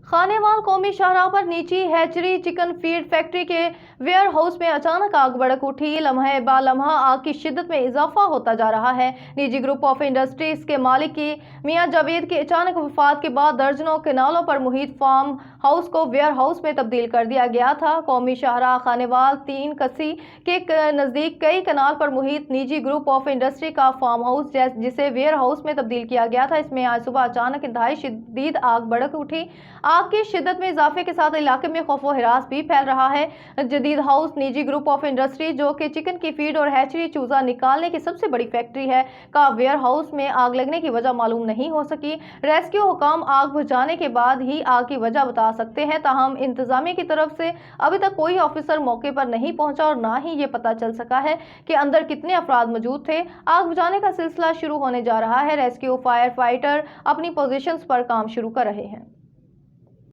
खानेवाल कौमी शाहराह पर निजी हैचरी चिकन फीड फैक्ट्री के वेयर हाउस में अचानक आग भड़क उठी। लम्हे बा लम्हा आग की शिद्दत में इजाफा होता जा रहा है। निजी ग्रुप ऑफ इंडस्ट्रीज के मालिक की मियां जावेद की अचानक वफात के बाद दर्जनों केनालों पर मुहित फार्म हाउस को वेयर हाउस में तब्दील कर दिया गया था। कौमी शाहराह खानेवाल 3 कसी के नजदीक कई कनाल पर मुहित निजी ग्रुप ऑफ इंडस्ट्री का फार्म हाउस जिसे वेयर हाउस में तब्दील किया गया था, इसमें आज सुबह अचानक इंतहाई शदीद आग भड़क उठी। आग की शिद्दत में इजाफे के साथ इलाके में खौफ व हिरास भी फैल रहा है। जदीद हाउस निजी ग्रुप ऑफ इंडस्ट्री, जो कि चिकन की फीड और हैचरी चूजा निकालने की सबसे बड़ी फैक्ट्री है, का वेयर हाउस में आग लगने की वजह मालूम नहीं हो सकी। रेस्क्यू हुकाम आग बुझाने के बाद ही आग की वजह बता सकते हैं। ताहम इंतजामिया की तरफ से अभी तक कोई ऑफिसर मौके पर नहीं पहुंचा और ना ही ये पता चल सका है कि अंदर कितने अफराद मौजूद थे। आग बुझाने का सिलसिला शुरू होने जा रहा है। रेस्क्यू फायर फाइटर अपनी पोजीशंस पर काम शुरू कर रहे हैं।